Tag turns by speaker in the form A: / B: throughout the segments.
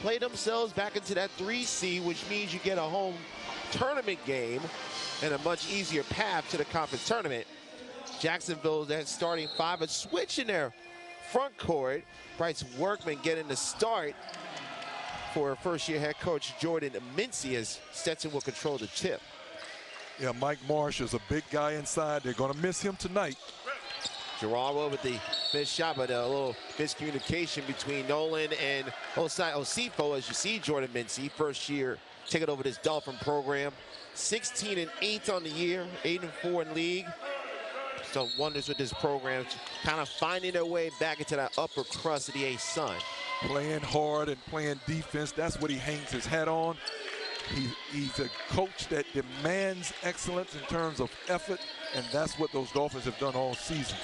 A: play themselves back into that 3 seed, which means you get a home tournament game and a much easier path to the conference tournament. Jacksonville, that starting 5, a switch in their front court. Bryce Workman getting the start for first-year head coach Jordan Mincy, as Stetson will control the tip.
B: Yeah, Mike Marsh is a big guy inside. They're going to miss him tonight.
A: Gerard with the missed shot, but a little miscommunication between Nolan and Osifo, as you see Jordan Mincy, first year taking over this Dolphin program. 16-8 on the year, 8-4 in league. Done wonders with this program, kind of finding their way back into that upper crust of the A-Sun.
B: Playing hard and playing defense, that's what he hangs his hat on. He's a coach that demands excellence in terms of effort, and that's what those Dolphins have done all season.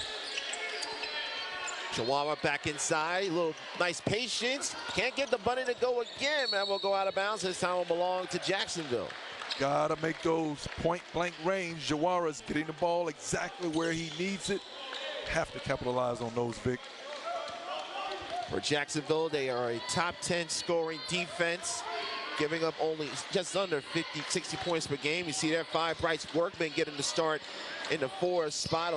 A: Chihuahua back inside, a little nice patience. Can't get the bunny to go again. That will go out of bounds. This time will belong to Jacksonville.
B: Gotta make those point-blank range. Jawara's getting the ball exactly where he needs it. Have to capitalize on those, Vic.
A: For Jacksonville, they are a top 10 scoring defense, giving up only just under 60 points per game. You see there 5, Bryce Workman getting the start in the 4 spot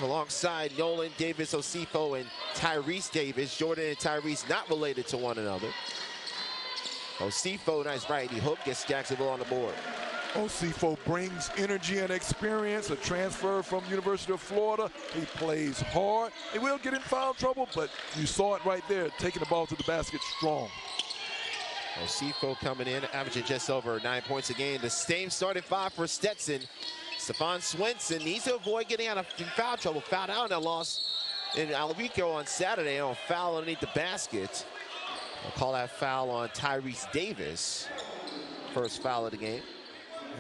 A: alongside Nolan, Davis, Osifo, and Tyrese Davis. Jordan and Tyrese not related to one another. Osifo, nice righty hook, gets Jacksonville on the board.
B: Osifo brings energy and experience, a transfer from University of Florida. He plays hard. He will get in foul trouble, but you saw it right there, taking the ball to the basket strong.
A: Osifo coming in, averaging just over 9 points a game. The same starting 5 for Stetson. Stephon Swenson needs to avoid getting out of foul trouble. Fouled out in that loss in Alarico on Saturday on foul underneath the basket. We'll call that foul on Tyrese Davis. First foul of the game.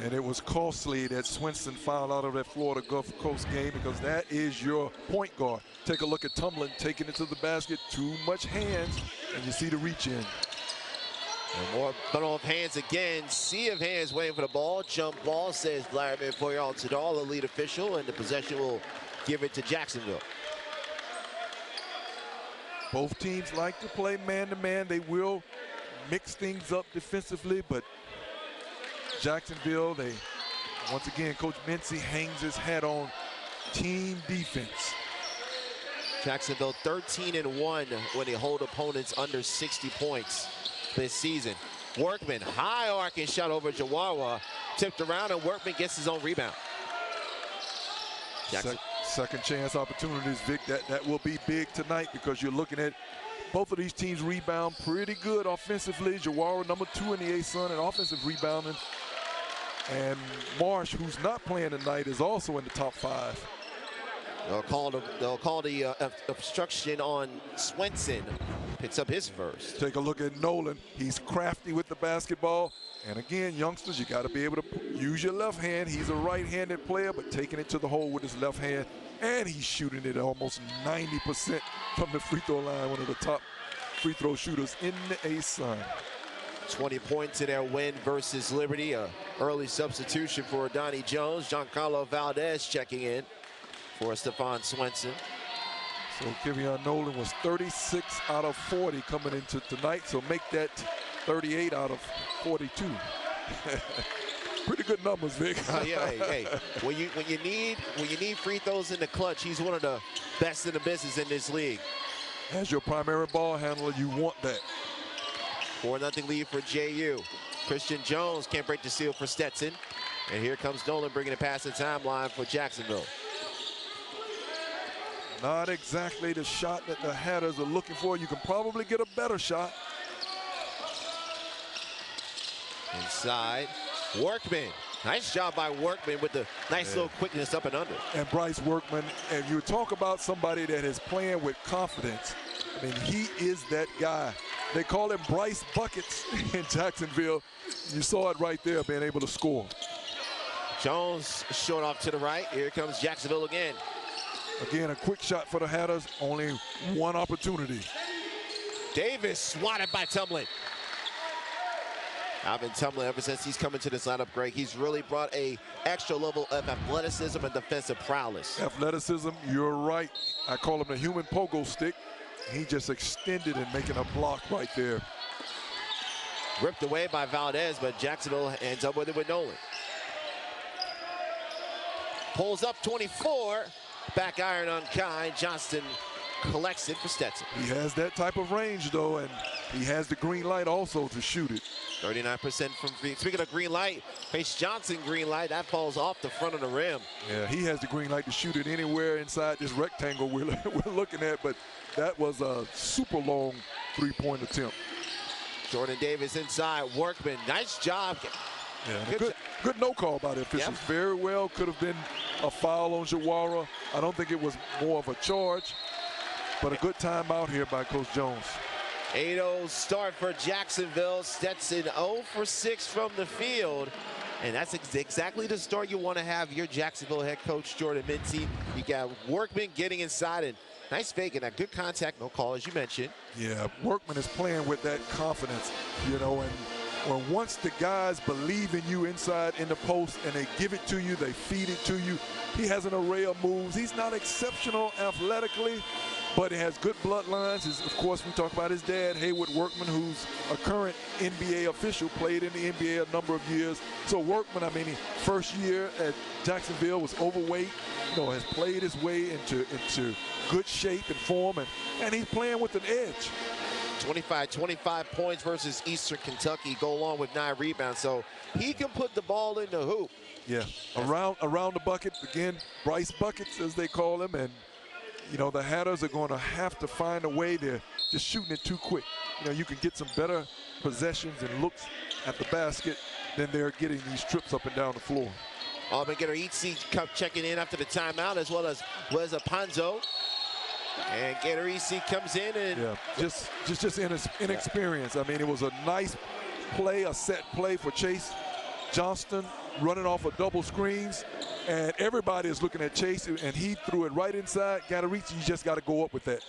B: And it was costly that Swenson fouled out of that Florida Gulf Coast game, because that is your point guard. Take a look at Tumlin taking it to the basket. Too much hands, and you see the reach in.
A: And more bundle of hands again. Sea of hands waiting for the ball. Jump ball, says Vladimir Poyal-Tudor, the lead official, and the possession will give it to Jacksonville.
B: Both teams like to play man-to-man. They will mix things up defensively, but Jacksonville, once again, Coach Mincy hangs his hat on team defense.
A: Jacksonville 13-1 when they hold opponents under 60 points this season. Workman, high arcing shot over Jawawa, tipped around, and Workman gets his own rebound.
B: Second chance opportunities, Vic. That will be big tonight, because you're looking at both of these teams rebound pretty good offensively. Jawara, number 2 in the A-Sun in offensive rebounding. And Marsh, who's not playing tonight, is also in the top 5.
A: They'll call the obstruction on Swenson. Picks up his first.
B: Take a look at Nolan. He's crafty with the basketball. And again, youngsters, you got to be able to use your left hand. He's a right-handed player, but taking it to the hole with his left hand. And he's shooting it almost 90% from the free throw line, one of the top free throw shooters in the A-Sun.
A: 20 points in their win versus Liberty. A early substitution for Donnie Jones. Giancarlo Valdez checking in for Stephon Swenson.
B: So Kevion Nolan was 36 out of 40 coming into tonight. So make that 38 out of 42. Pretty good numbers, Vic.
A: Yeah, hey. When you need free throws in the clutch, he's one of the best in the business in this league.
B: As your primary ball handler, you want that.
A: 4-0 lead for JU. Christian Jones can't break the seal for Stetson. And here comes Nolan bringing it past the timeline for Jacksonville.
B: Not exactly the shot that the Hatters are looking for. You can probably get a better shot.
A: Inside, Workman. Nice job by Workman with the nice little quickness up and under.
B: And Bryce Workman, and you talk about somebody that is playing with confidence. I mean, he is that guy. They call him Bryce Buckets in Jacksonville. You saw it right there, being able to score.
A: Jones short off to the right. Here comes Jacksonville again.
B: Again, a quick shot for the Hatters. Only one opportunity.
A: Davis swatted by Tumlin. Alvin Tumlin, ever since he's come into this lineup, Greg, he's really brought a extra level of athleticism and defensive prowess.
B: Athleticism, you're right. I call him the human pogo stick. He just extended and making a block right there.
A: Ripped away by Valdez, but Jacksonville ends up with it with Nolan. Pulls up 24. Back iron on Kai. Johnston collects it for Stetson.
B: He has that type of range, though, and he has the green light also to shoot it.
A: 39% from free. Speaking of green light, Pace Johnson green light. That falls off the front of the rim.
B: Yeah, he has the green light to shoot it anywhere inside this rectangle we're looking at, but that was a super long three-point attempt.
A: Jordan Davis inside. Workman, nice job.
B: Yeah, good no call by the officials. Yep. Very well could have been a foul on Jawara. I don't think it was more of a charge, but a good timeout here by Coach Jones.
A: 8-0 start for Jacksonville. Stetson 0 for 6 from the field. And that's exactly the start you want to have your Jacksonville head coach, Jordan Mincy. You got Workman getting inside, and nice fake and a good contact, no call, as you mentioned.
B: Yeah, Workman is playing with that confidence, you know, and when once the guys believe in you inside in the post and they give it to you, they feed it to you. He has an array of moves. He's not exceptional athletically, but he has good bloodlines. Of course, we talk about his dad, Hayward Workman, who's a current NBA official, played in the NBA a number of years. So Workman, I mean, first year at Jacksonville was overweight, you know, has played his way into good shape and form, and he's playing with an edge.
A: 25 points versus Eastern Kentucky, go along with 9 rebounds, so he can put the ball in the hoop.
B: Yeah, around the bucket, again, Bryce buckets as they call them, and you know, the Hatters are going to have to find a way. They're just shooting it too quick. You know, you can get some better possessions and looks at the basket than they're getting these trips up and down the floor.
A: Auburn Gator Eastsy checking in after the timeout, as well as Wes Aponzo. And Gator Eastsy comes in and
B: just inexperience. I mean, it was a nice play, a set play for Chase Johnston, running off of double screens, and everybody is looking at Chase, and he threw it right inside. Gator Eastsy, you just got to go up with that.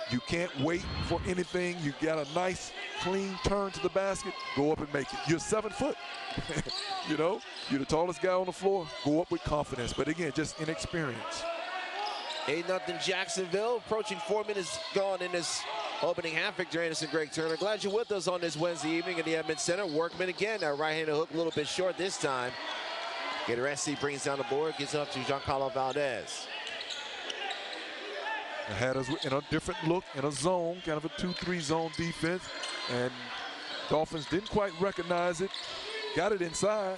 B: You can't wait for anything. You got a nice, clean turn to the basket, go up and make it. You're 7 foot. You know, you're the tallest guy on the floor. Go up with confidence. But again, just inexperience.
A: 8-0 Jacksonville, approaching 4 minutes gone in this opening half. Victor Anderson, Greg Turner. Glad you're with us on this Wednesday evening at the Edmond Center. Workman again, that right-handed hook a little bit short this time. Gator SC brings down the board, gets up to Giancarlo Valdez.
B: The Hatters in a different look, in a zone, kind of a 2-3 zone defense, and Dolphins didn't quite recognize it. Got it inside.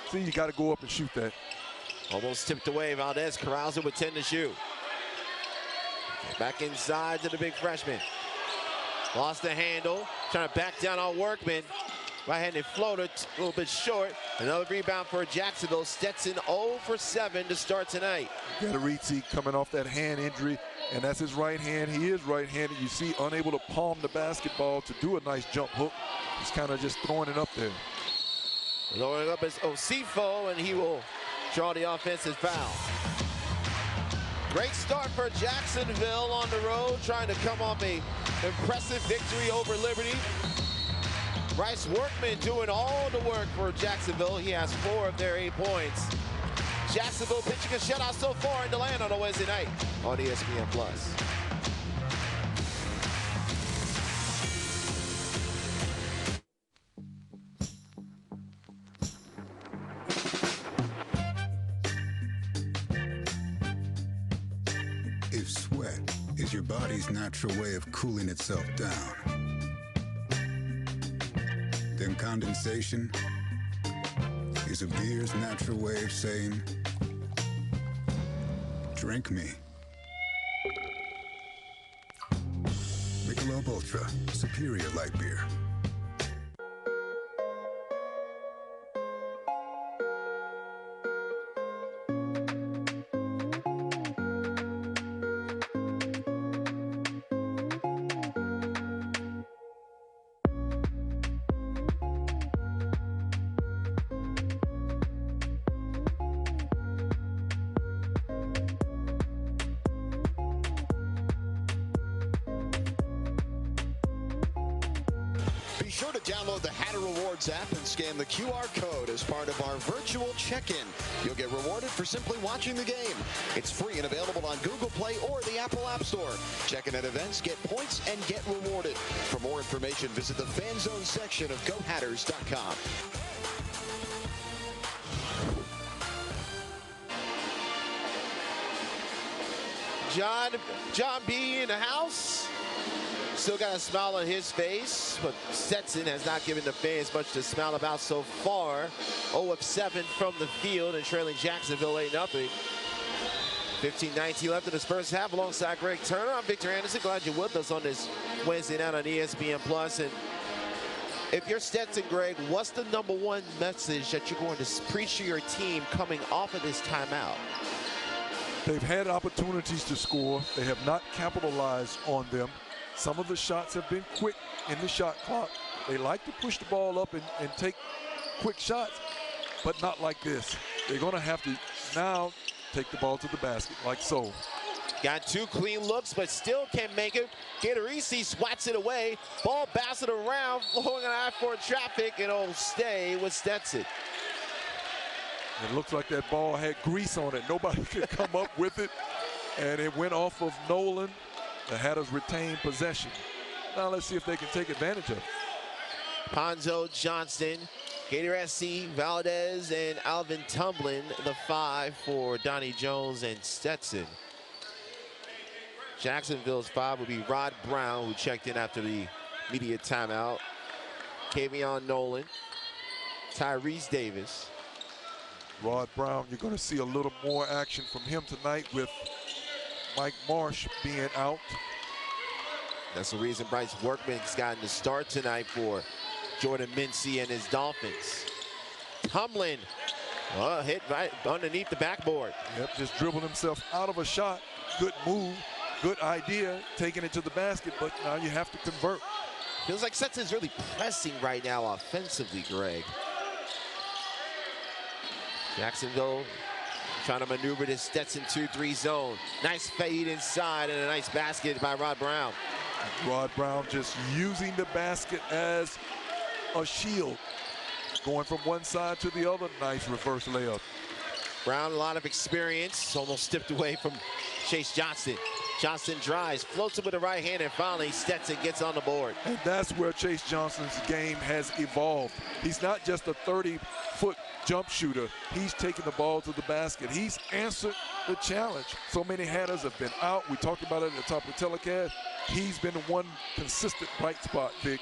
B: See, you got to go up and shoot that.
A: Almost tipped away. Valdez corrals it with 10 to shoot. Back inside to the big freshman. Lost the handle. Trying to back down on Workman. Right-handed floater, a little bit short. Another rebound for Jacksonville. Stetson 0 for 7 to start tonight.
B: Gatoriti coming off that hand injury, and that's his right hand. He is right-handed. You see, unable to palm the basketball to do a nice jump hook. He's kind of just throwing it up there.
A: Lowering up is Osifo, and he will draw the offensive foul. Great start for Jacksonville on the road, trying to come off a impressive victory over Liberty. Bryce Workman doing all the work for Jacksonville. He has 4 of their 8 points. Jacksonville pitching a shutout so far in the land on a Wednesday night on ESPN+.
C: If sweat is your body's natural way of cooling itself down, then condensation is a beer's natural way of saying, drink me. Michelob Ultra, superior light beer.
D: sure to download the Hatter Rewards app and scan the QR code as part of our virtual check-in. You'll get rewarded for simply watching the game. It's free and available on Google Play or the Apple App Store. Check-in at events, get points, and get rewarded. For more information, visit the Fan Zone section of GoHatters.com.
A: John B in the house. Still got a smile on his face, but Stetson has not given the fans much to smile about so far. 0 of 7 from the field and trailing Jacksonville 8-0. 15-19 left in this first half alongside Greg Turner. I'm Victor Anderson. Glad you're with us on this Wednesday night on ESPN+. And if you're Stetson, Greg, what's the #1 message that you're going to preach to your team coming off of this timeout?
B: They've had opportunities to score. They have not capitalized on them. Some of the shots have been quick in the shot clock. They like to push the ball up and take quick shots, but not like this. They're going to have to now take the ball to the basket, like so.
A: Got 2 clean looks, but still can't make it. Gatorisi swats it away. Ball bouncing around, flowing on I-4 traffic, and it'll stay with Stetson.
B: It looks like that ball had grease on it. Nobody could come up with it, and it went off of Nolan. The Hatters retained possession. Now let's see if they can take advantage of it.
A: Ponzo, Johnston, Gatorisi, Valdez, and Alvin Tumblin, the 5 for Donnie Jones and Stetson. Jacksonville's 5 will be Rod Brown, who checked in after the media timeout. Kavion Nolan, Tyrese Davis.
B: Rod Brown, you're going to see a little more action from him tonight with Mike Marsh being out.
A: That's the reason Bryce Workman's gotten the start tonight for Jordan Mincy and his Dolphins. Tumblin, hit right underneath the backboard.
B: Yep, just dribbled himself out of a shot. Good move, good idea, taking it to the basket, but now you have to convert.
A: Feels like Stetson's really pressing right now offensively, Greg. Jacksonville trying to maneuver this Stetson 2-3 zone. Nice fade inside and a nice basket by Rod Brown.
B: Rod Brown just using the basket as a shield. Going from one side to the other. Nice reverse layup.
A: Brown, a lot of experience. Almost stepped away from Chase Johnston. Johnston drives, floats it with the right hand, and finally Stetson gets on the board.
B: And that's where Chase Johnston's game has evolved. He's not just a 30-foot jump shooter. He's taking the ball to the basket. He's answered the challenge. So many Hatters have been out. We talked about it at the top of the telecast. He's been one consistent bright spot, Vic.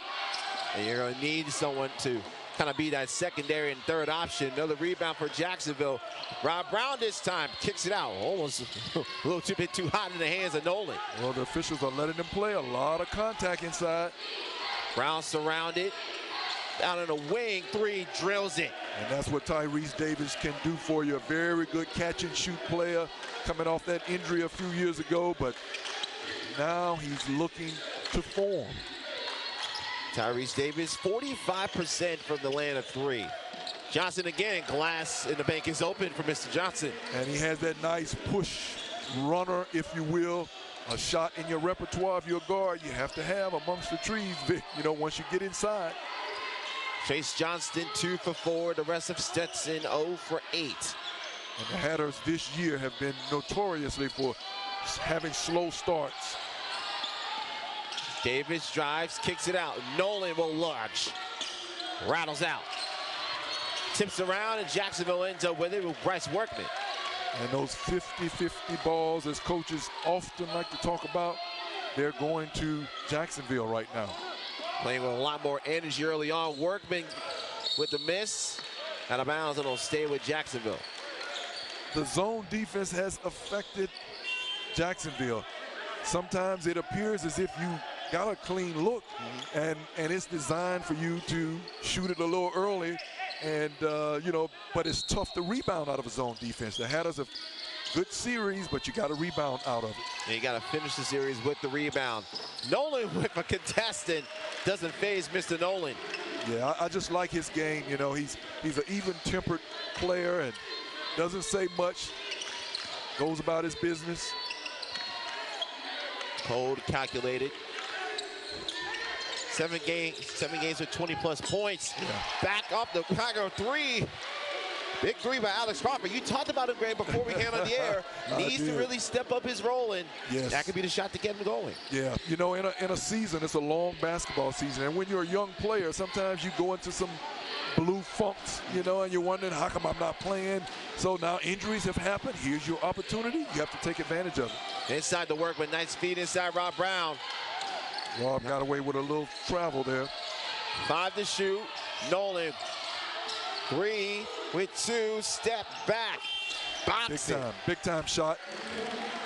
A: And you're going to need someone to kind of be that secondary and third option. Another rebound for Jacksonville. Rod Brown this time kicks it out. Almost a little bit too hot in the hands of Nolan.
B: Well, the officials are letting him play. A lot of contact inside.
A: Brown surrounded. Down in the wing, 3, drills it.
B: And that's what Tyrese Davis can do for you. A very good catch and shoot player coming off that injury a few years ago, but now he's looking to form.
A: Tyrese Davis, 45% from the land of 3. Johnson again, glass in the bank is open for Mr. Johnson.
B: And he has that nice push runner, if you will. A shot in your repertoire of your guard you have to have amongst the trees, Vic, you know, once you get inside.
A: Chase Johnston 2 for 4. The rest of Stetson 0 for 8.
B: And the Hatters this year have been notoriously for having slow starts.
A: Davis drives, kicks it out. Nolan will launch. Rattles out. Tips around, and Jacksonville ends up with it with Bryce Workman.
B: And those 50-50 balls, as coaches often like to talk about, they're going to Jacksonville right now.
A: Playing with a lot more energy early on. Workman with the miss. Out of bounds, and it'll stay with Jacksonville.
B: The zone defense has affected Jacksonville. Sometimes it appears as if you got a clean look, and it's designed for you to shoot it a little early, and you know, but it's tough to rebound out of a zone defense. The Hatters have good series, but you got to rebound out of it.
A: And you got to finish the series with the rebound. Nolan with a contestant doesn't faze Mr. Nolan.
B: Yeah, I just like his game. You know, he's an even-tempered player and doesn't say much, goes about his business.
A: Cold, calculated. 7 games with 20-plus points.
B: Yeah.
A: Back up the Chicago 3. Big 3 by Alex Crawford. You talked about him, Greg, before we came on the air. Needs to really step up his role, and that could be the shot to get him going.
B: Yeah, you know, in a season, it's a long basketball season, and when you're a young player, sometimes you go into some blue funks, you know, and you're wondering, how come I'm not playing? So now injuries have happened. Here's your opportunity. You have to take advantage of it.
A: Inside the work with nice feed inside Rob Brown.
B: Rob got away with a little travel there.
A: 5 to shoot. Nolan. 3 with 2. Step back. Boxing.
B: Big time shot.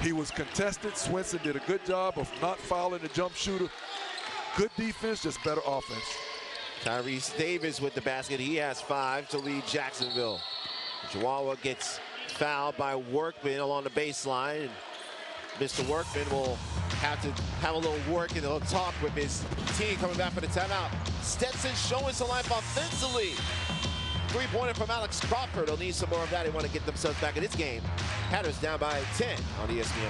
B: He was contested. Swenson did a good job of not fouling the jump shooter. Good defense, just better offense.
A: Tyrese Davis with the basket. He has 5 to lead Jacksonville. Chihuahua gets fouled by Workman along the baseline. And Mr. Workman will have to have a little work and a little talk with his team coming back for the timeout. Stetson showing some life offensively. 3-pointer from Alex Crawford. They'll need some more of that. They want to get themselves back in this game. Hatters down by 10 on ESPN+.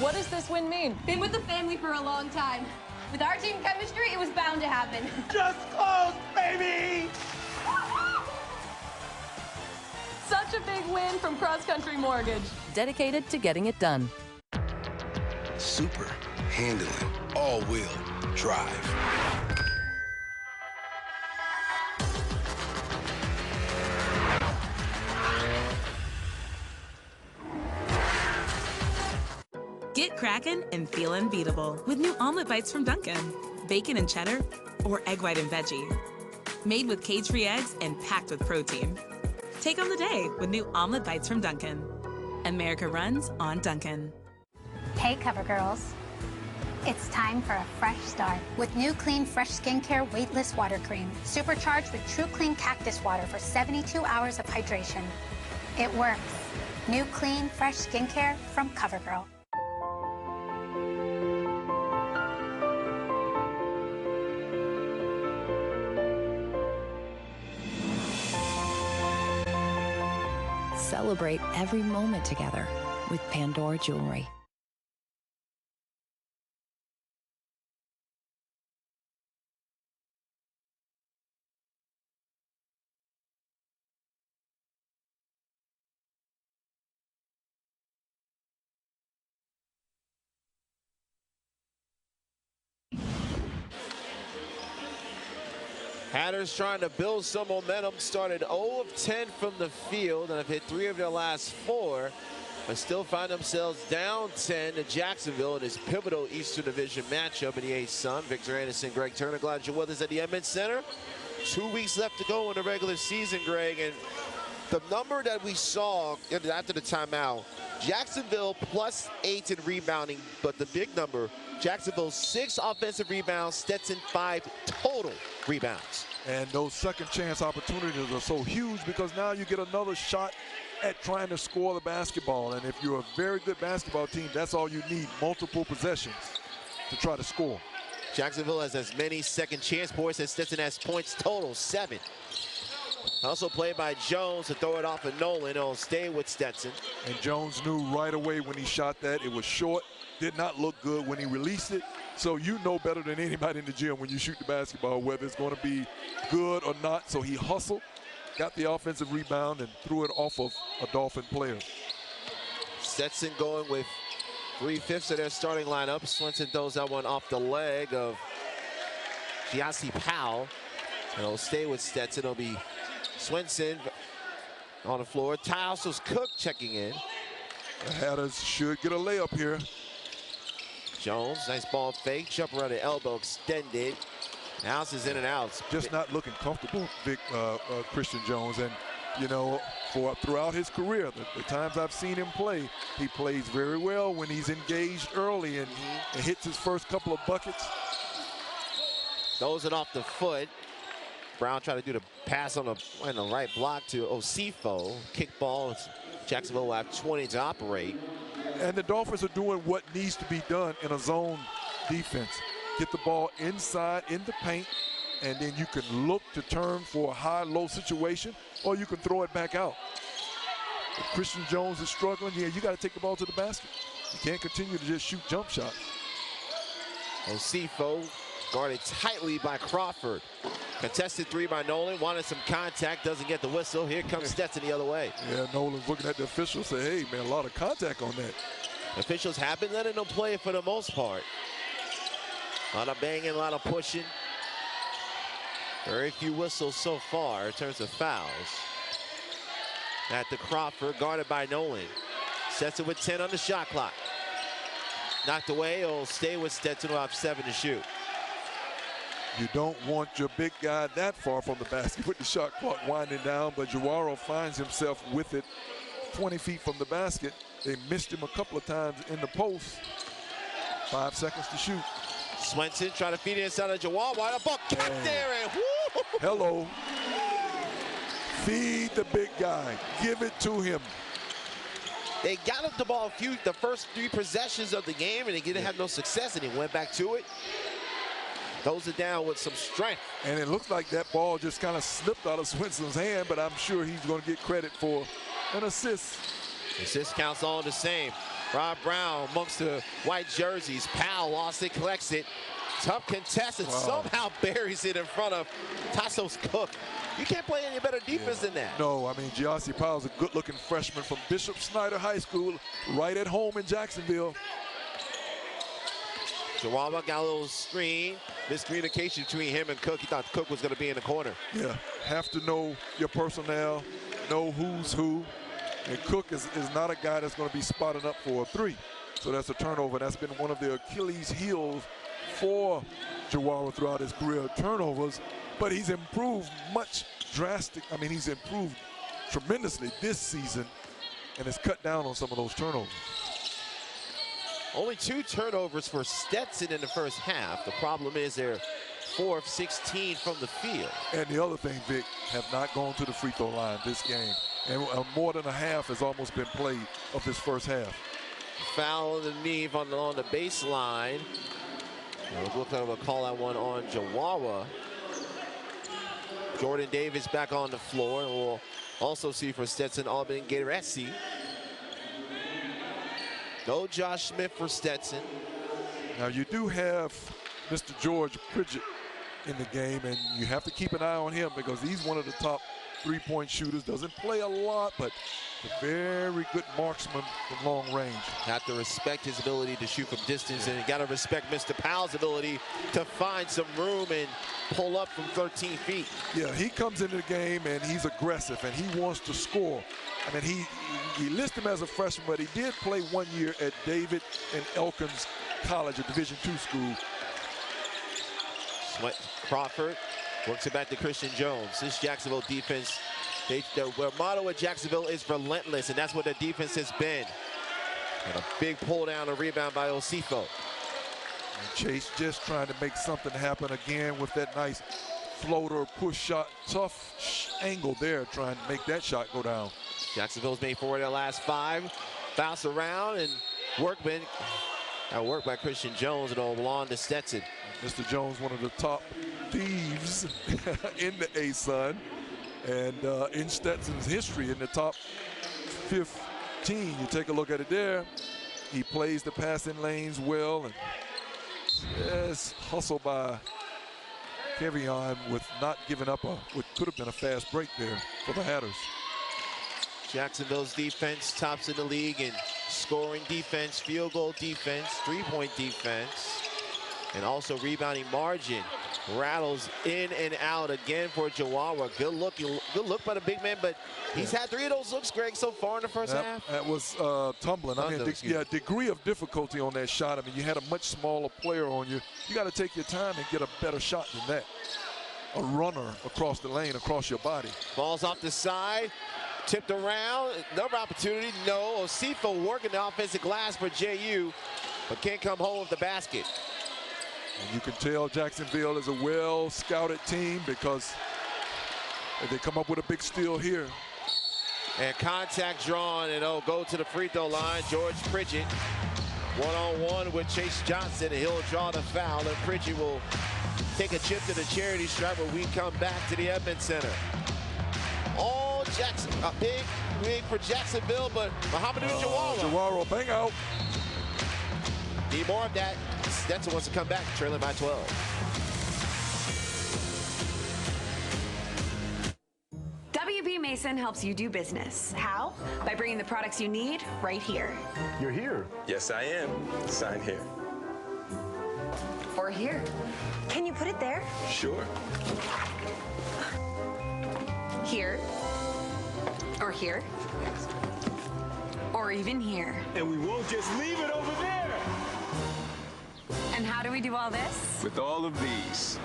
E: What does this win mean?
F: Been with the family for a long time. With our team chemistry, it was bound to happen.
G: Just close, baby!
E: Such a big win from Cross Country Mortgage. Dedicated to getting it done.
H: Super handling, all-wheel drive.
I: Get crackin' and feel unbeatable with new omelet bites from Dunkin'. Bacon and cheddar or egg white and veggie. Made with cage-free eggs and packed with protein. Take on the day with new omelet bites from Dunkin'. America runs on Dunkin'.
J: Hey, CoverGirls. It's time for a fresh start with new Clean Fresh Skincare Weightless Water Cream. Supercharged with True Clean Cactus Water for 72 hours of hydration. It works. New Clean Fresh Skincare from CoverGirl.
K: Celebrate every moment together with Pandora Jewelry.
A: Hatters trying to build some momentum. Started 0 of 10 from the field and have hit 3 of their last 4, but still find themselves down 10 to Jacksonville in this pivotal Eastern Division matchup in the A-Sun. Victor Anderson, Greg Turner, glad you're with us at the Edmunds Center. 2 weeks left to go in the regular season, Greg, and the number that we saw after the timeout, Jacksonville +8 in rebounding, but the big number, Jacksonville 6 offensive rebounds, Stetson 5 total rebounds.
B: And those second chance opportunities are so huge because now you get another shot at trying to score the basketball. And if you're a very good basketball team, that's all you need, multiple possessions to try to score.
A: Jacksonville has as many second chance points as Stetson has points total, 7. Also played by Jones to throw it off of Nolan. It'll stay with Stetson.
B: And Jones knew right away when he shot that. It was short, did not look good when he released it. So you know better than anybody in the gym when you shoot the basketball whether it's going to be good or not. So he hustled, got the offensive rebound, and threw it off of a Dolphin player.
A: Stetson going with 3/5 of their starting lineup. Swenson throws that one off the leg of Giassi Powell. And it'll stay with Stetson. It'll be Swenson on the floor. Ty Cook checking in.
B: The Hatters should get a layup here.
A: Jones, nice ball fake. Jump around the elbow extended. House is in and out.
B: Just not looking comfortable, Christian Jones. And, you know, throughout his career, the times I've seen him play, he plays very well when he's engaged early and hits his first couple of buckets.
A: Throws it off the foot. Brown tried to do the pass on the right block to Osifo. Kickball. Jacksonville will have 20 to operate.
B: And the Dolphins are doing what needs to be done in a zone defense. Get the ball inside in the paint, and then you can look to turn for a high-low situation, or you can throw it back out. If Christian Jones is struggling, yeah, you got to take the ball to the basket. You can't continue to just shoot jump shots.
A: Osifo guarded tightly by Crawford. Contested three by Nolan, wanted some contact, doesn't get the whistle. Here comes Stetson the other way.
B: Yeah, Nolan's looking at the officials, say, hey, man, a lot of contact on that.
A: Officials have been letting them play for the most part. A lot of banging, a lot of pushing. Very few whistles so far in terms of fouls. At the Crawford, guarded by Nolan. Stetson with 10 on the shot clock. Knocked away, it'll stay with Stetson, who have 7 to shoot.
B: You don't want your big guy that far from the basket with the shot clock winding down, but Joaro finds himself with it 20 feet from the basket. They missed him a couple of times in the post. 5 seconds to shoot.
A: Swenson trying to feed it inside of Joaro. The ball kept there and woo!
B: Hello. Feed the big guy. Give it to him.
A: They got up the ball the first 3 possessions of the game, and they didn't have no success, and he went back to it. Throws it down with some strength.
B: And it looks like that ball just kind of slipped out of Swenson's hand, but I'm sure he's going to get credit for an assist.
A: Assist counts all the same. Rob Brown amongst the white jerseys. Powell lost it, collects it. Tough contest and somehow buries it in front of Tassos Cook. You can't play any better defense than that.
B: No, I mean, Giassi Powell's a good-looking freshman from Bishop Snyder High School, right at home in Jacksonville.
A: Joaro got a little screen. Miscommunication between him and Cook. He thought Cook was going to be in the corner.
B: Yeah, have to know your personnel, know who's who. And Cook is not a guy that's going to be spotted up for a 3. So that's a turnover. That's been one of the Achilles heels for Joaro throughout his career, turnovers. But he's improved he's improved tremendously this season and has cut down on some of those turnovers.
A: Only 2 turnovers for Stetson in the first half. The problem is they're 4 of 16 from the field.
B: And the other thing, Vic, have not gone to the free throw line this game. And more than a half has almost been played of this first half.
A: Foul underneath on the baseline. It looks like we'll call that one on Joaro. Jordan Davis back on the floor. And we'll also see for Stetson Albin Gatoresi. No Josh Smith for Stetson.
B: Now you do have Mr. George Pridgett in the game, and you have to keep an eye on him because he's one of the top 3-point shooters. Doesn't play a lot, but a very good marksman from long range.
A: Have to respect his ability to shoot from distance, and you got to respect Mr. Powell's ability to find some room and pull up from 13 feet.
B: Yeah, he comes into the game and he's aggressive and he wants to score. I mean, he lists him as a freshman, but he did play 1 year at David and Elkins College, a Division II school.
A: Crawford works it back to Christian Jones. This Jacksonville defense, their motto at Jacksonville is relentless, and that's what the defense has been. And a big pull down and rebound by Osifo.
B: And Chase just trying to make something happen again with that nice floater push shot. Tough angle there, trying to make that shot go down.
A: Jacksonville's made 4 of their last 5. Bounce around and workman. That work by Christian Jones, and it'll belong to Stetson.
B: Mr. Jones, one of the top thieves in the ASUN, and in Stetson's history in the top 15. You take a look at it there. He plays the passing lanes well, and yes, hustle by Kevion with not giving up what could have been a fast break there for the Hatters.
A: Jacksonville's defense tops in the league in scoring defense, field goal defense, 3-point defense, and also rebounding margin. Rattles in and out again for Joaro. Good look by the big man, but he's had 3 of those looks, Greg, so far in the first half.
B: That was tumbling. I mean, degree of difficulty on that shot. I mean, you had a much smaller player on you. You got to take your time and get a better shot than that. A runner across the lane, across your body.
A: Ball's off the side. Tipped around, another opportunity, no. Osifo working the offensive glass for JU, but can't come home with the basket.
B: And you can tell Jacksonville is a well-scouted team because if they come up with a big steal here.
A: And contact drawn, and go to the free throw line. George Pridgett, one-on-one with Chase Johnson, and he'll draw the foul, and Pridgett will take a chip to the charity stripe when we come back to the Edmond Center. All Jackson, a big for Jacksonville, but Mohamedou Joaro.
B: Joaro, bang out.
A: Need more of that. Stetson wants to come back, trailing by 12.
L: WB Mason helps you do business. How? By bringing the products you need right here.
M: You're here.
N: Yes, I am. Sign here.
L: Or here. Can you put it there?
N: Sure.
L: Here. Or here. Or even here.
M: And we won't just leave it over there.
L: And how do we do all this?
N: With all of these.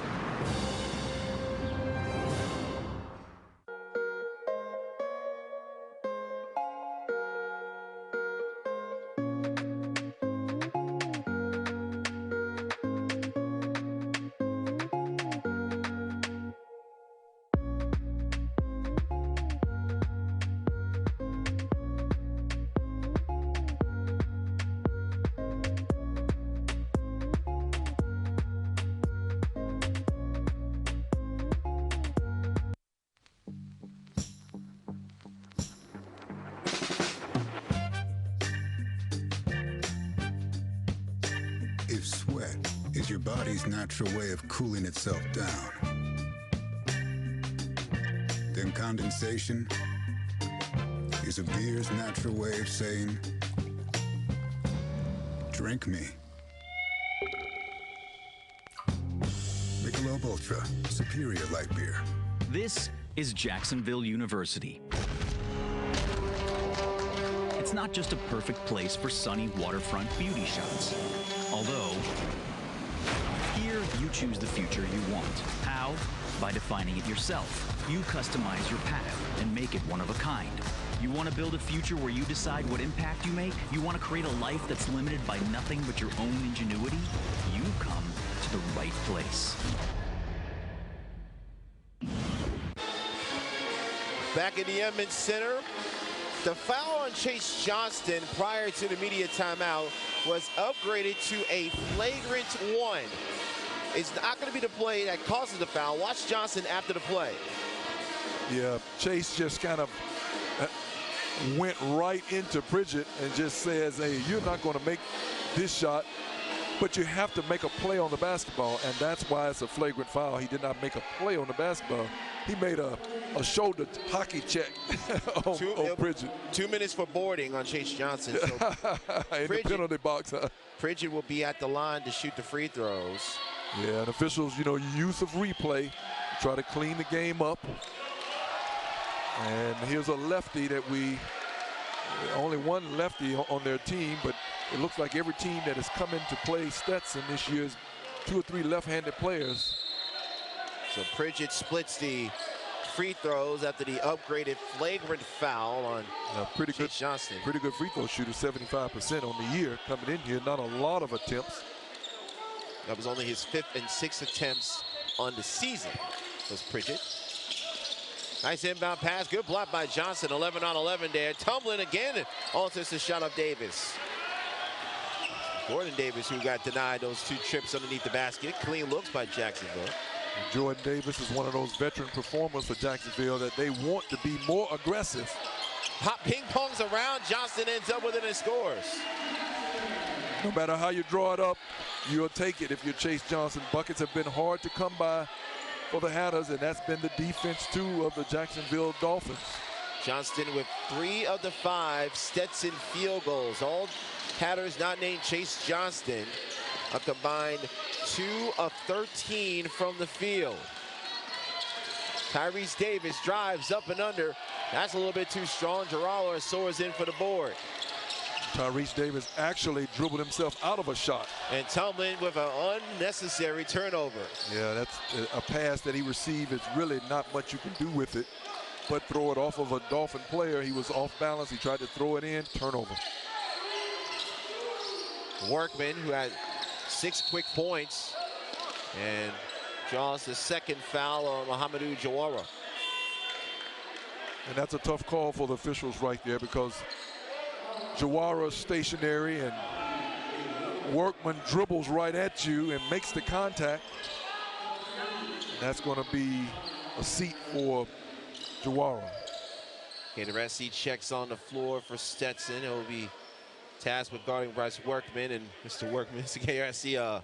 C: If sweat is your body's natural way of cooling itself down, then condensation is a beer's natural way of saying, drink me. Michelob Ultra, superior light beer.
O: This is Jacksonville University. It's not just a perfect place for sunny waterfront beauty shots. Although, here you choose the future you want. How? By defining it yourself. You customize your path and make it one of a kind. You want to build a future where you decide what impact you make? You want to create a life that's limited by nothing but your own ingenuity? You come to the right place.
A: Back in the Edmunds Center, the foul on Chase Johnston prior to the media timeout was upgraded to a flagrant 1. It's not going to be the play that causes the foul. Watch Johnston after the play.
B: Yeah, Chase just kind of went right into Pridgett and just says, hey, you're not going to make this shot, but you have to make a play on the basketball, and that's why it's a flagrant foul. He did not make a play on the basketball. He made a shoulder hockey check on Pridgett.
A: 2 minutes for boarding on Chase Johnson. So
B: in the penalty box.
A: Pridgett will be at the line to shoot the free throws.
B: Yeah, and officials, you know, use of replay, try to clean the game up. And here's a lefty that only one lefty on their team, but it looks like every team that has come in to play Stetson this year is 2 or 3 left-handed players.
A: So Pridgett splits the free throws after the upgraded flagrant foul on Chase Johnston.
B: Pretty good free throw shooter, 75% on the year coming in here. Not a lot of attempts.
A: That was only his 5th and 6th attempts on the season, was Pridgett. Nice inbound pass, good block by Johnson, 11 on 11 there. Tumbling again, and alters the shot of Davis. Jordan Davis, who got denied those 2 trips underneath the basket. Clean looks by Jacksonville.
B: And Jordan Davis is one of those veteran performers for Jacksonville that they want to be more aggressive.
A: Hot ping pongs around, Johnston ends up with it and scores.
B: No matter how you draw it up, you'll take it if you're Chase Johnson. Buckets have been hard to come by for the Hatters, and that's been the defense, too, of the Jacksonville Dolphins.
A: Johnston with 3 of the 5 Stetson field goals. All Hatters not named Chase Johnston. A combined 2 of 13 from the field. Tyrese Davis drives up and under. That's a little bit too strong. Geraldo soars in for the board.
B: Tyrese Davis actually dribbled himself out of a shot.
A: And tumbling with an unnecessary turnover.
B: Yeah, that's a pass that he received. It's really not much you can do with it, but throw it off of a Dolphin player. He was off balance. He tried to throw it in. Turnover.
A: Workman, who had 6 quick points, and draws the 2nd foul on Mohamedou Jawara.
B: And that's a tough call for the officials right there, because Jawara's stationary and Workman dribbles right at you and makes the contact. That's going to be a seat for Jawara.
A: Okay, the rest he checks on the floor for Stetson. It will be tasked with guarding Bryce Workman, and Mr. Workman, here I see a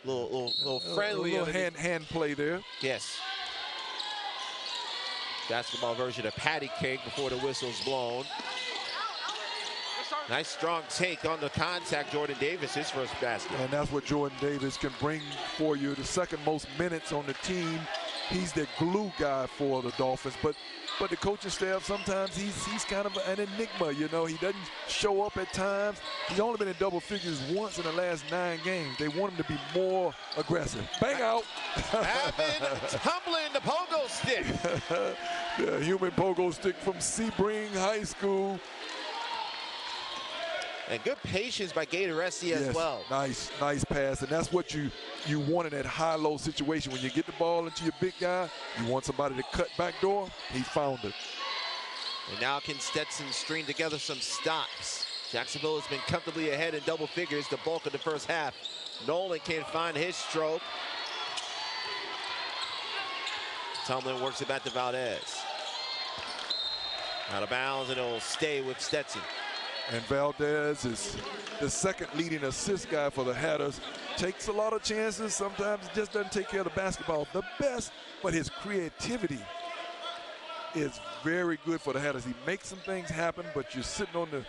A: little friendly.
B: A little hand play there.
A: Yes. Basketball version of patty cake before the whistle's blown. Nice strong take on the contact, Jordan Davis, his first basket.
B: And that's what Jordan Davis can bring for you. The second most minutes on the team. He's the glue guy for the Dolphins. But the coaching staff, sometimes he's kind of an enigma, you know. He doesn't show up at times. He's only been in double figures once in the last 9 games. They want him to be more aggressive. Bang out.
A: Tumbling the pogo stick.
B: The human pogo stick from Sebring High School.
A: And good patience by Gatoresi as well.
B: Nice pass. And that's what you want in that high-low situation. When you get the ball into your big guy, you want somebody to cut back door. He found it.
A: And now can Stetson string together some stops. Jacksonville has been comfortably ahead in double figures the bulk of the first half. Nolan can't find his stroke. Tomlin works it back to Valdez. Out of bounds, and it'll stay with Stetson.
B: And Valdez is the second leading assist guy for the Hatters. Takes a lot of chances. Sometimes just doesn't take care of the basketball the best, but his creativity is very good for the Hatters. He makes some things happen, but you're sitting on the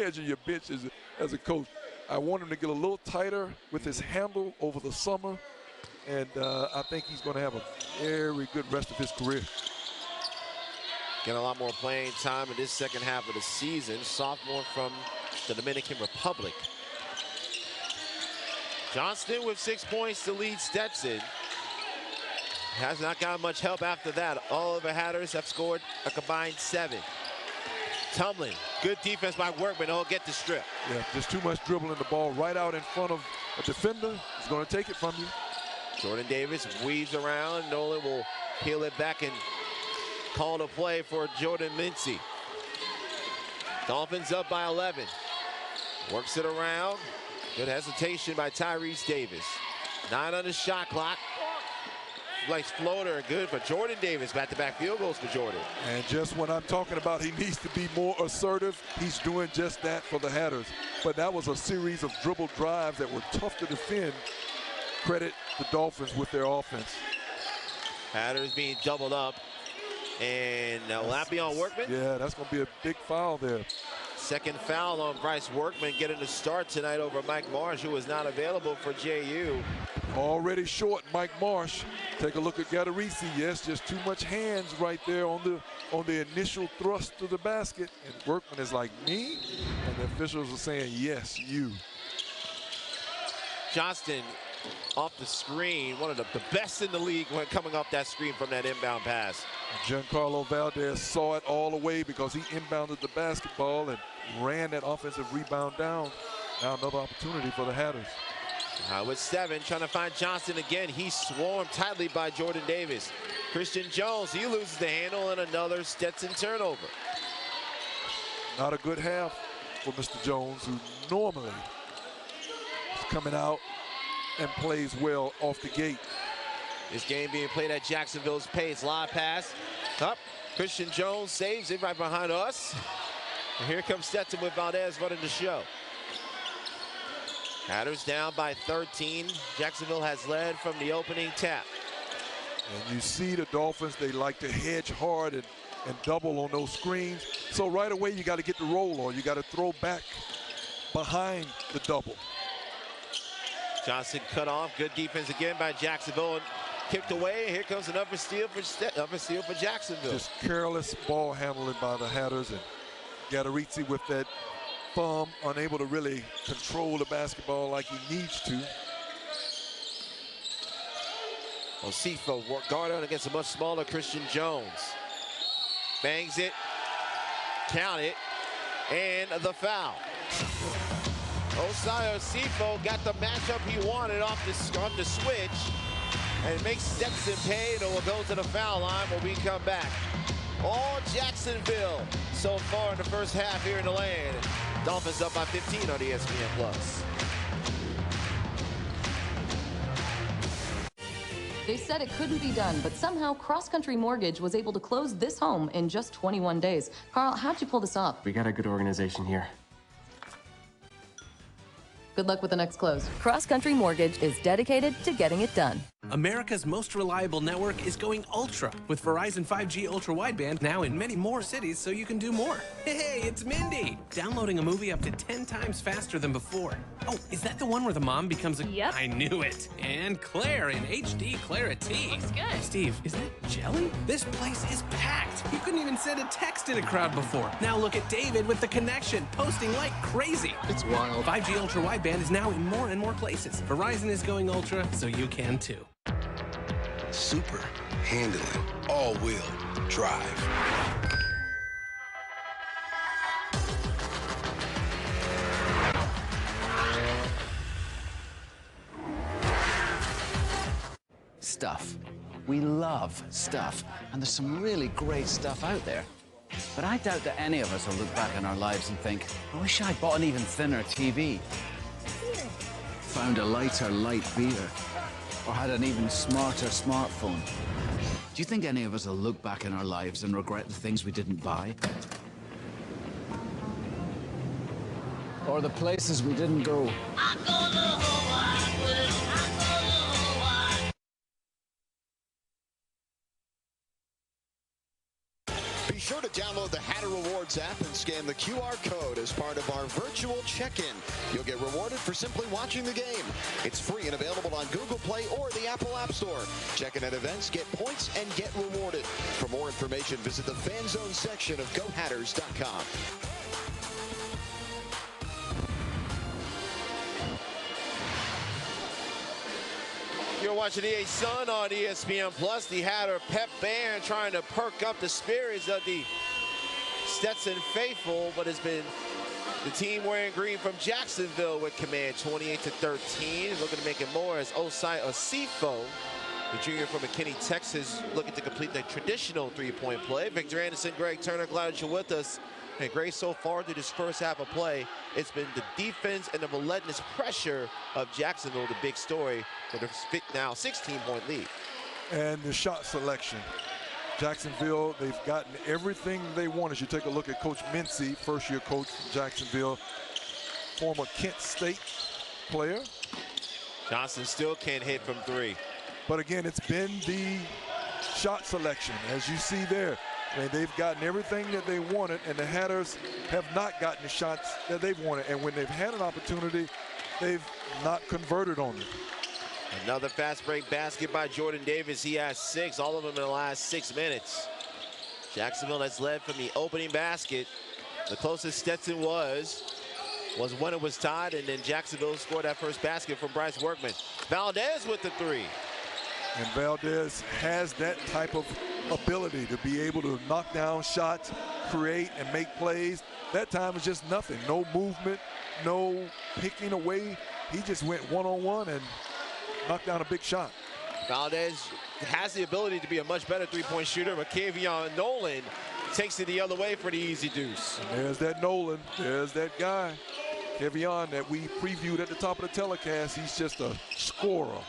B: edge of your bench as a coach. I want him to get a little tighter with his handle over the summer, and I think he's going to have a very good rest of his career.
A: Get a lot more playing time in this second half of the season. Sophomore from the Dominican Republic. Johnston with 6 points to lead Stetson. Has not gotten much help after that. All of the Hatters have scored a combined 7. Tomlin, good defense by Workman. He'll get the strip.
B: Yeah, just too much dribbling the ball right out in front of a defender. He's going to take it from you.
A: Jordan Davis weaves around. Nolan will peel it back and call the play for Jordan Mincy. Dolphins up by 11. Works it around. Good hesitation by Tyrese Davis. 9 on the shot clock. Nice floater, good for Jordan Davis. Back-to-back field goals for Jordan.
B: And just when I'm talking about he needs to be more assertive, he's doing just that for the Hatters. But that was a series of dribble drives that were tough to defend. Credit the Dolphins with their offense.
A: Hatters being doubled up. And will that be on Workman?
B: Yeah, that's going to be a big foul there.
A: Second foul on Bryce Workman, getting the start tonight over Mike Marsh, who is not available for JU.
B: Already short, Mike Marsh. Take a look at Gatoresi. Yes, just too much hands right there on the initial thrust to the basket. And Workman is like, me? And the officials are saying, yes, you.
A: Johnston off the screen, one of the best in the league when coming off that screen from that inbound pass.
B: Giancarlo Valdez saw it all the way because he inbounded the basketball and ran that offensive rebound down. Now another opportunity for the Hatters.
A: With 7, trying to find Johnston again. He's swarmed tightly by Jordan Davis. Christian Jones, he loses the handle, and another Stetson turnover.
B: Not a good half for Mr. Jones, who normally is coming out and plays well off the gate.
A: This game being played at Jacksonville's pace. Live pass up. Christian Jones saves it right behind us. And here comes Stetson with Valdez running the show. Hatters down by 13. Jacksonville has led from the opening tap.
B: And you see the Dolphins, they like to hedge hard and double on those screens. So right away, you got to get the roll on. You got to throw back behind the double.
A: Johnson cut off. Good defense again by Jacksonville. And kicked away. Here comes another steal for Jacksonville.
B: Just careless ball handling by the Hatters, and Gatoresi with that thumb, unable to really control the basketball like he needs to.
A: Osifo guard on against a much smaller Christian Jones. Bangs it, count it, and the foul. Osai Osifo got the matchup he wanted off the switch, and makes Stetson pay, and will go to the foul line when we come back. All Jacksonville so far in the first half here in the land. Dolphins up by 15 on ESPN+.
E: They said it couldn't be done, but somehow Cross Country Mortgage was able to close this home in just 21 days. Carl, how'd you pull this off?
P: We got a good organization here.
E: Good luck with the next close. Cross Country Mortgage is dedicated to getting it done.
P: America's most reliable network is going ultra with Verizon 5G Ultra Wideband now in many more cities so you can do more. Hey, it's Mindy! Downloading a movie up to 10 times faster than before. Oh, is that the one where the mom becomes a...
Q: Yep.
P: I knew it. And Claire in HD Clarity.
Q: Looks good.
P: Steve, is that jelly? This place is packed. You couldn't even send a text in a crowd before. Now look at David with the connection, posting like crazy.
R: It's wild.
P: 5G Ultra Wideband is now in more and more places. Verizon is going ultra, so you can too.
H: Super handling, all-wheel drive.
S: Stuff. We love stuff, and there's some really great stuff out there. But I doubt that any of us will look back on our lives and think, I wish I'd bought an even thinner TV, found a lighter light beer, or had an even smarter smartphone. Do you think any of us will look back in our lives and regret the things we didn't buy? Or the places we didn't go?
D: Be sure to download the Hatter Rewards app and scan the QR code as part of our virtual check-in. You'll get rewarded for simply watching the game. It's free and available on Google Play or the Apple App Store. Check in at events, get points, and get rewarded. For more information, visit the Fan Zone section of GoHatters.com.
A: You're watching EA Sun on ESPN Plus. The Hatter pep band trying to perk up the spirits of the Stetson faithful, but it's been the team wearing green from Jacksonville with command 28-13. Looking to make it more as Osai Osifo, the junior from McKinney, Texas, looking to complete the traditional three-point play. Victor Anderson, Greg Turner, glad that you're with us. And Greg, so far through this first half of play, it's been the defense and the relentless pressure of Jacksonville, the big story for the now 16-point lead.
B: And the shot selection. Jacksonville, they've gotten everything they want. As you take a look at Coach Mincy, first-year coach from Jacksonville, former Kent State player.
A: Johnson still can't hit from three.
B: But again, it's been the shot selection, as you see there. I mean, they've gotten everything that they wanted, and the Hatters have not gotten the shots that they've wanted. And when they've had an opportunity, they've not converted on them.
A: Another fast break basket by Jordan Davis. He has 6, all of them in the last 6 minutes. Jacksonville has led from the opening basket. The closest Stetson was when it was tied, and then Jacksonville scored that first basket from Bryce Workman. Valdez with the 3.
B: And Valdez has that type of ability to be able to knock down shots, create, and make plays. That time was just nothing. No movement, no picking away. He just went one-on-one and knocked down a big shot.
A: Valdez has the ability to be a much better three-point shooter, but Kavion Nolan takes it the other way for the easy deuce.
B: And there's that Nolan. There's that guy, Kavion, that we previewed at the top of the telecast. He's just a scorer.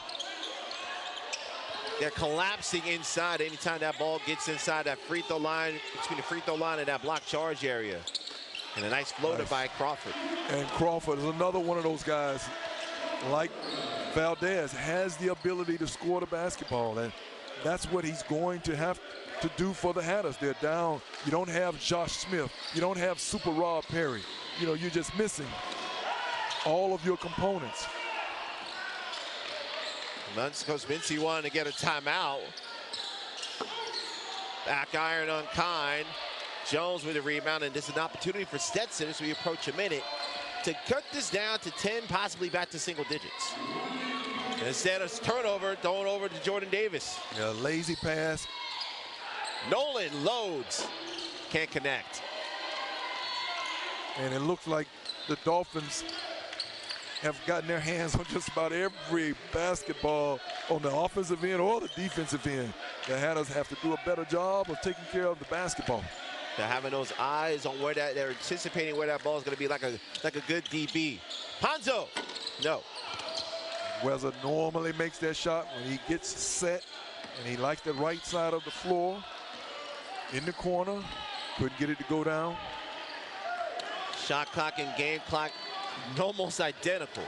A: They're collapsing inside anytime that ball gets inside that free throw line, between the free throw line and that block charge area. And a nice floater by Crawford.
B: And Crawford is another one of those guys, like Valdez, has the ability to score the basketball. And that's what he's going to have to do for the Hatters. They're down. You don't have Josh Smith. You don't have Super Rob Perry. You know, you're just missing all of your components.
A: Coach Mincy wanted to get a timeout. Back iron on Kine. Jones with a rebound, and this is an opportunity for Stetson as we approach a minute to cut this down to 10, possibly back to single digits. And instead of turnover, throwing over to Jordan Davis.
B: Yeah, lazy pass.
A: Nolan loads, can't connect.
B: And it looks like the Dolphins have gotten their hands on just about every basketball on the offensive end or the defensive end. The Hatters have to do a better job of taking care of the basketball.
A: They're having those eyes on where that, they're anticipating where that ball is going to be, like a good DB. Ponzo, no.
B: Weather normally makes that shot when he gets set, and he likes the right side of the floor in the corner. Couldn't get it to go down.
A: Shot clock and game clock almost identical.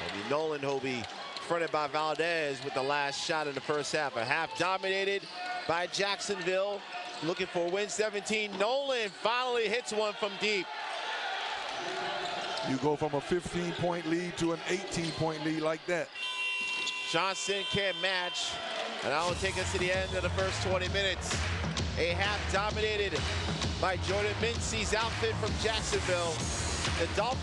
A: It'll be Nolan who'll be fronted by Valdez with the last shot in the first half. A half dominated by Jacksonville, looking for a win 17. Nolan finally hits one from deep.
B: You go from a 15-point lead to an 18-point lead like that.
A: Johnson can't match, and that will take us to the end of the first 20 minutes. A half dominated by Jordan Mincy's outfit from Jacksonville. The Dolphins